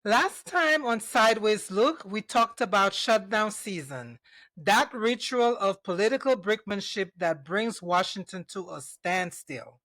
Last time on Sideways Look, we talked about shutdown season, that ritual of political brinkmanship that brings Washington to a standstill.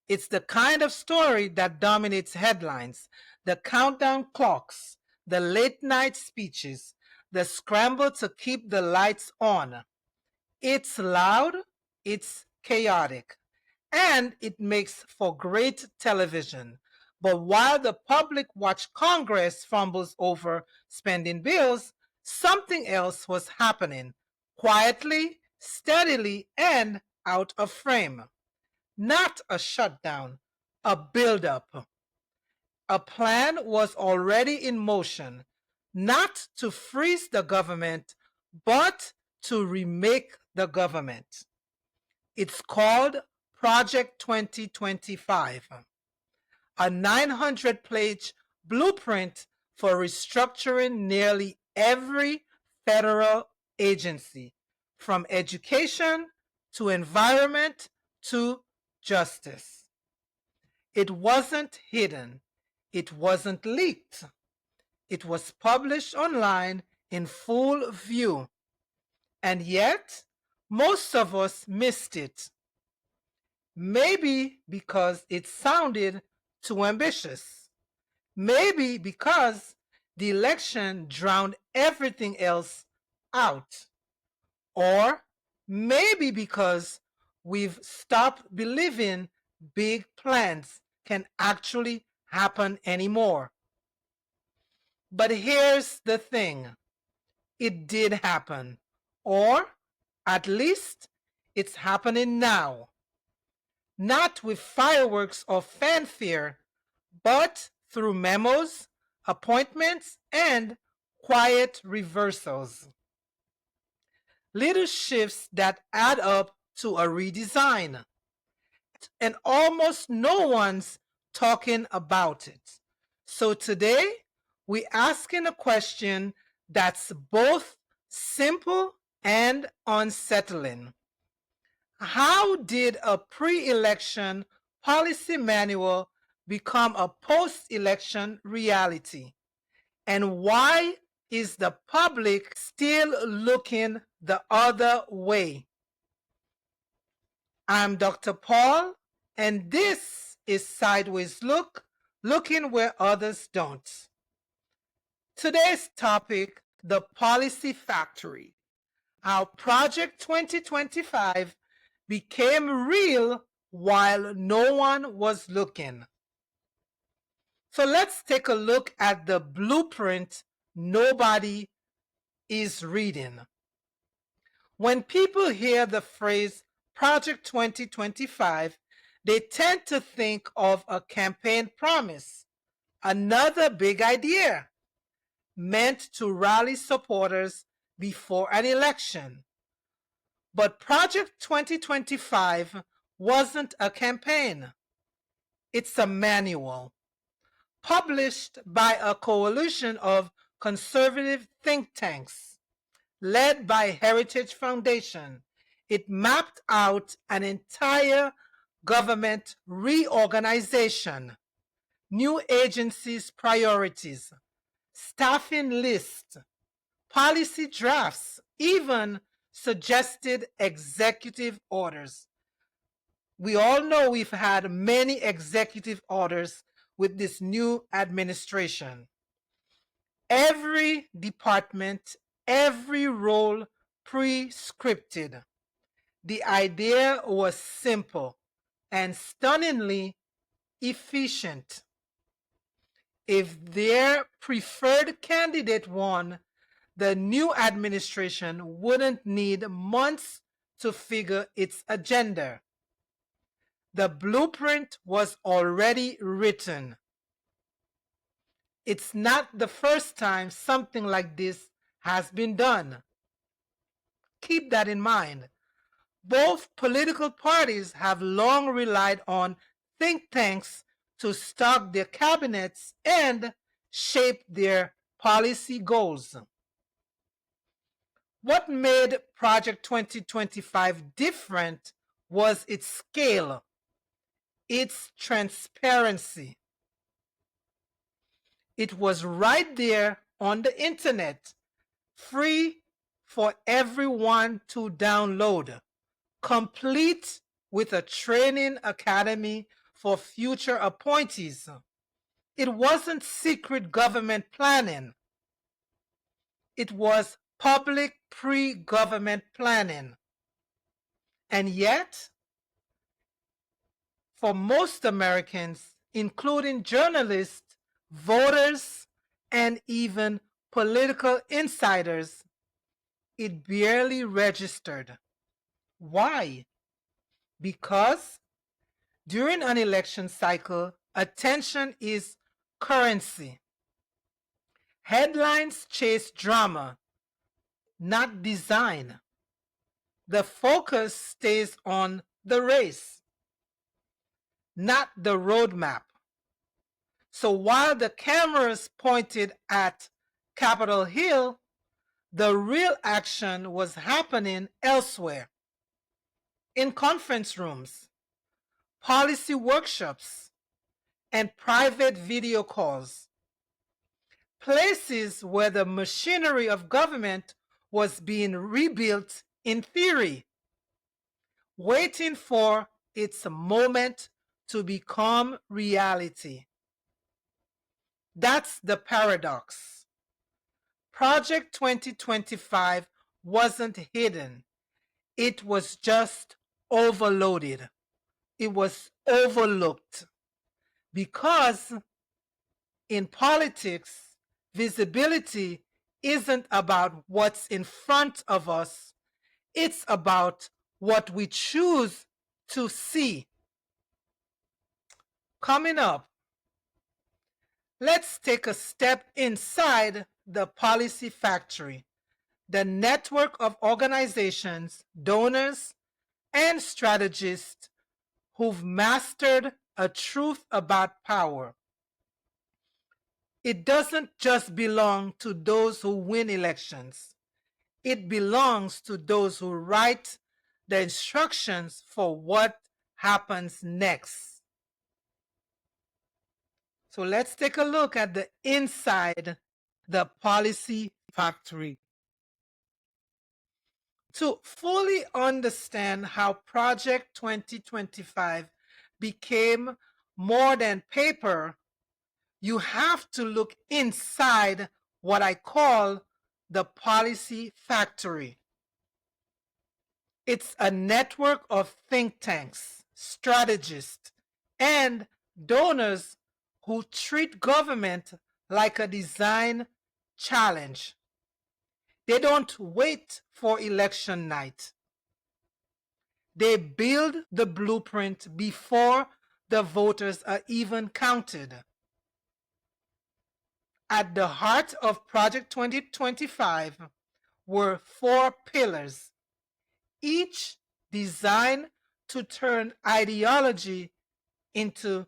It's the kind of story that dominates headlines, the countdown clocks, the late night speeches, the scramble to keep the lights on. It's loud, it's chaotic, and it makes for great television. But while the public watched Congress fumbles over spending bills, something else was happening quietly, steadily, and out of frame. Not a shutdown, a buildup. A plan was already in motion, not to freeze the government, but to remake the government. It's called Project 2025, a 900-page blueprint for restructuring nearly every federal agency, from education to environment to justice. It wasn't hidden. It wasn't leaked. It was published online in full view. And yet, most of us missed it. Maybe because it sounded too ambitious. Maybe because the election drowned everything else out. Or maybe because we've stopped believing big plans can actually happen anymore. But here's the thing, it did happen. Or at least it's happening now. Not with fireworks or fanfare, but through memos, appointments, and quiet reversals. Little shifts that add up to a redesign. And almost no one's talking about it. So today, we're asking a question that's both simple and unsettling. How did a pre-election policy manual become a post-election reality? And why is the public still looking the other way? I'm Dr. Paul, and this is Sideways Look, looking where others don't. Today's topic, the policy factory, how Project 2025 became real while no one was looking. So let's take a look at the blueprint nobody is reading. When people hear the phrase Project 2025, they tend to think of a campaign promise, another big idea meant to rally supporters before an election. But Project 2025 wasn't a campaign. It's a manual published by a coalition of conservative think tanks led by Heritage Foundation. It mapped out an entire government reorganization, new agencies' priorities, staffing lists, policy drafts, even suggested executive orders. We all know we've had many executive orders with this new administration. Every department, every role pre-scripted. The idea was simple and stunningly efficient. If their preferred candidate won, the new administration wouldn't need months to figure its agenda. The blueprint was already written. It's not the first time something like this has been done. Keep that in mind. Both political parties have long relied on think tanks to stock their cabinets and shape their policy goals. What made Project 2025 different was its scale, its transparency. It was right there on the internet, free for everyone to download, complete with a training academy for future appointees. It wasn't secret government planning. It was public pre-government planning. And yet, for most Americans, including journalists, voters, and even political insiders, it barely registered. Why? Because during an election cycle, attention is currency. Headlines chase drama, not design. The focus stays on the race, not the roadmap. So while the cameras pointed at Capitol Hill, the real action was happening elsewhere, in conference rooms, policy workshops, and private video calls, places where the machinery of government was being rebuilt in theory, waiting for its moment to become reality. That's the paradox. Project 2025 wasn't hidden. It was just overloaded. It was overlooked. Because in politics, visibility isn't about what's in front of us, it's about what we choose to see. Coming up, let's take a step inside the policy factory, the network of organizations, donors, and strategists who've mastered a truth about power. It doesn't just belong to those who win elections. It belongs to those who write the instructions for what happens next. So let's take a look at the inside the policy factory. To fully understand how Project 2025 became more than paper, you have to look inside what I call the policy factory. It's a network of think tanks, strategists, and donors who treat government like a design challenge. They don't wait for election night. They build the blueprint before the voters are even counted. At the heart of Project 2025 were 4 pillars, each designed to turn ideology into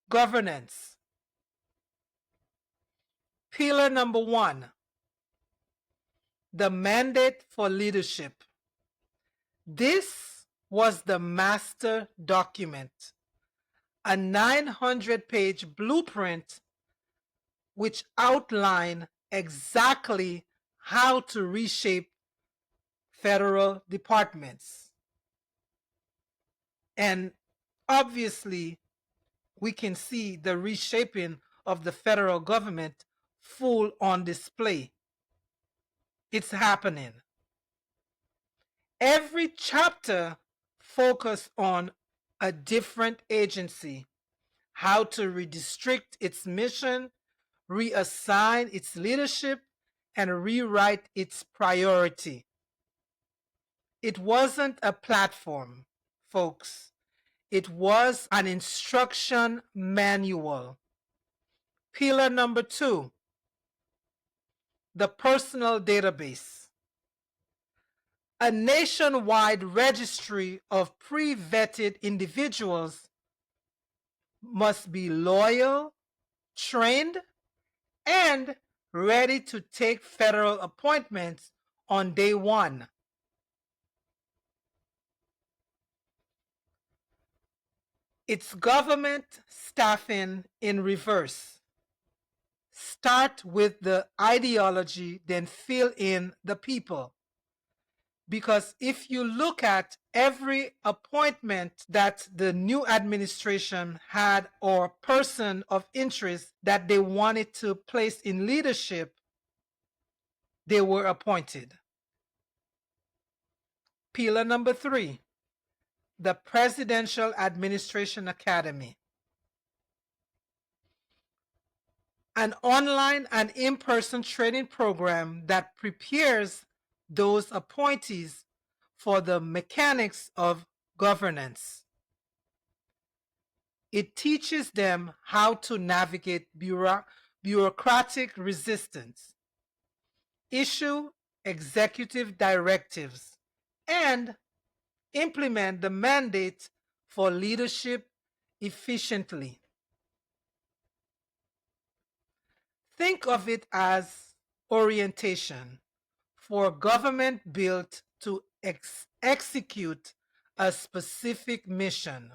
governance. Pillar number 1, the mandate for leadership. This was the master document, a 900-page blueprint which outlined exactly how to reshape federal departments. And obviously, we can see the reshaping of the federal government full on display. It's happening. Every chapter focused on a different agency, how to redistrict its mission, reassign its leadership, and rewrite its priority. It wasn't a platform, folks. It was an instruction manual. Pillar number 2, the personal database. A nationwide registry of pre-vetted individuals must be loyal, trained, and ready to take federal appointments on day 1. It's government staffing in reverse. start with the ideology, then fill in the people. Because if you look at every appointment that the new administration had or person of interest that they wanted to place in leadership, they were appointed. Pillar number 3, the Presidential Administration Academy. An online and in-person training program that prepares those appointees for the mechanics of governance. It teaches them how to navigate bureaucratic resistance, issue executive directives, and implement the mandate for leadership efficiently. Think of it as orientation for government built to execute a specific mission.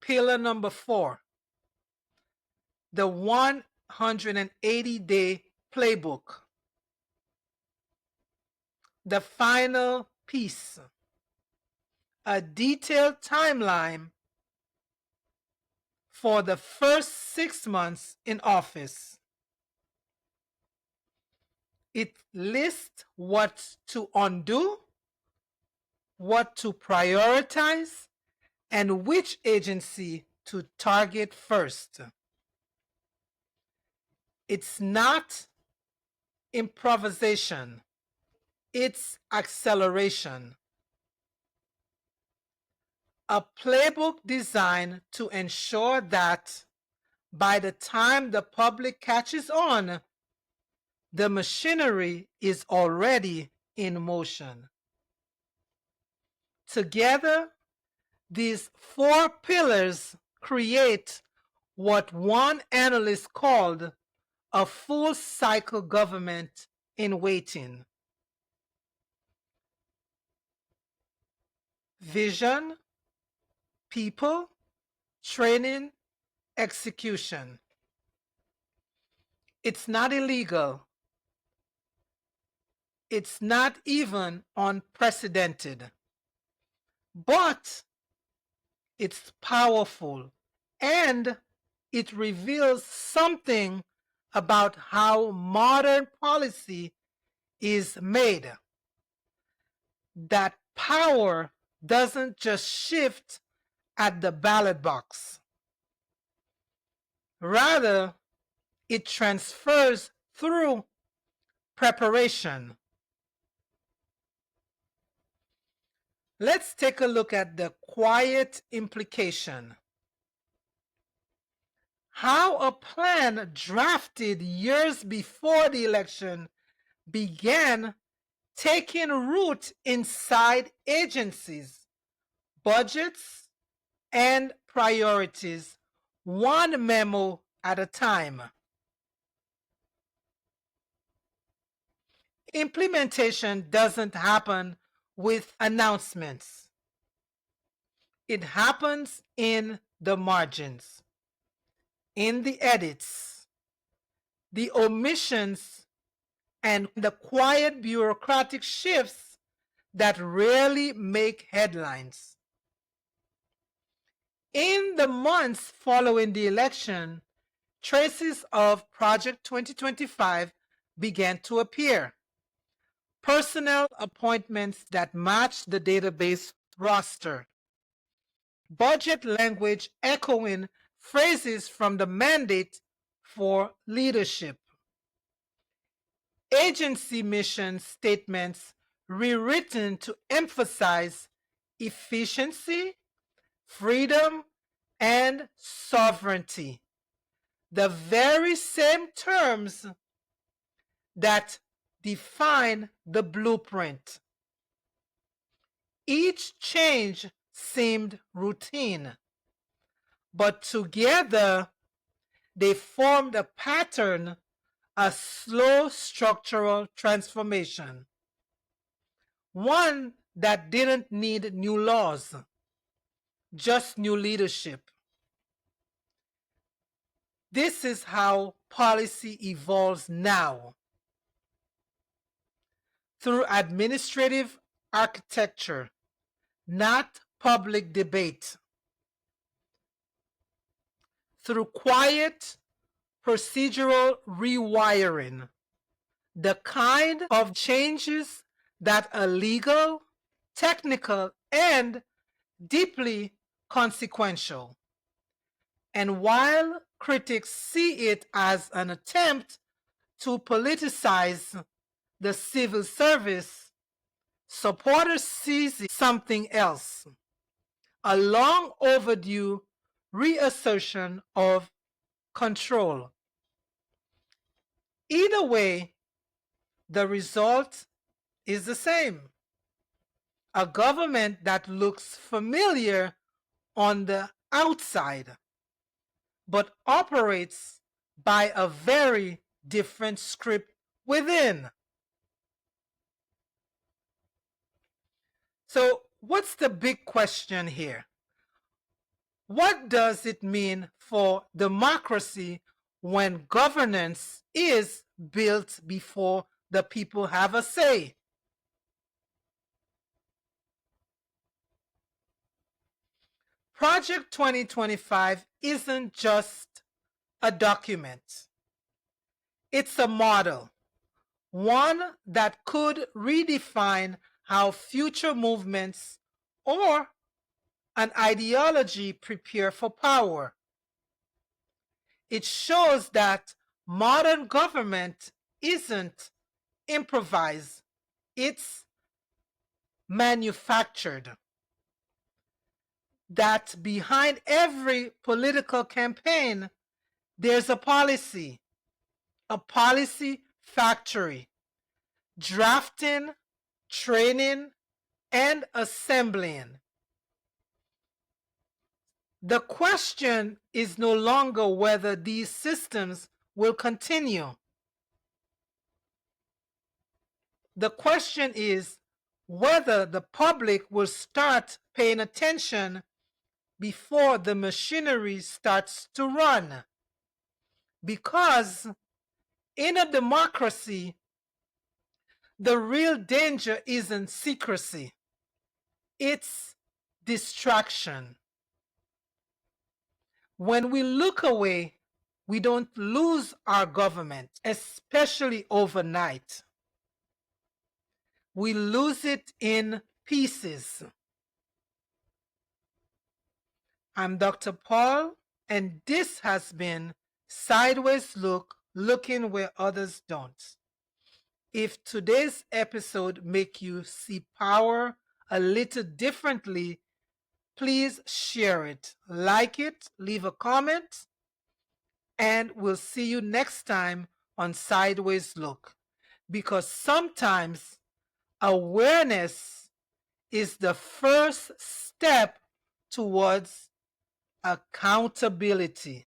Pillar number 4, the 180-day playbook. The final piece, a detailed timeline for the first 6 months in office. It lists what to undo, what to prioritize, and which agency to target first. It's not improvisation, it's acceleration. A playbook designed to ensure that by the time the public catches on, the machinery is already in motion. Together, these 4 pillars create what one analyst called a full cycle government in waiting. Vision, people, training, execution. It's not illegal. It's not even unprecedented. But it's powerful, and it reveals something about how modern policy is made. That power doesn't just shift at the ballot box. Rather, it transfers through preparation. Let's take a look at the quiet implication. How a plan drafted years before the election began taking root inside agencies, budgets, and priorities, one memo at a time. Implementation doesn't happen with announcements. It happens in the margins, in the edits, the omissions, and the quiet bureaucratic shifts that rarely make headlines. In the months following the election, traces of Project 2025 began to appear. Personnel appointments that matched the database roster. Budget language echoing phrases from the mandate for leadership. Agency mission statements rewritten to emphasize efficiency, freedom, and sovereignty. The very same terms that define the blueprint. Each change seemed routine, but together they formed a pattern, a slow structural transformation. One that didn't need new laws, just new leadership. This is how policy evolves now, through administrative architecture, not public debate, through quiet procedural rewiring, the kind of changes that are legal, technical, and deeply consequential. And while critics see it as an attempt to politicize the civil service, supporters see something else, a long overdue reassertion of control. Either way, the result is the same: a government that looks familiar on the outside, but operates by a very different script within. So, what's the big question here? What does it mean for democracy when governance is built before the people have a say? Project 2025 isn't just a document, it's a model, one that could redefine how future movements or an ideology prepare for power. It shows that modern government isn't improvised, it's manufactured. That behind every political campaign, there's a policy factory, drafting, training, and assembling. The question is no longer whether these systems will continue. The question is whether the public will start paying attention before the machinery starts to run. Because in a democracy, the real danger isn't secrecy, it's distraction. When we look away, we don't lose our government, especially overnight. We lose it in pieces. I'm Dr. Paul, and this has been Sideways Look, looking where others don't. If today's episode make you see power a little differently, please share it, like it, leave a comment, and we'll see you next time on Sideways Look. Because sometimes awareness is the first step towards accountability.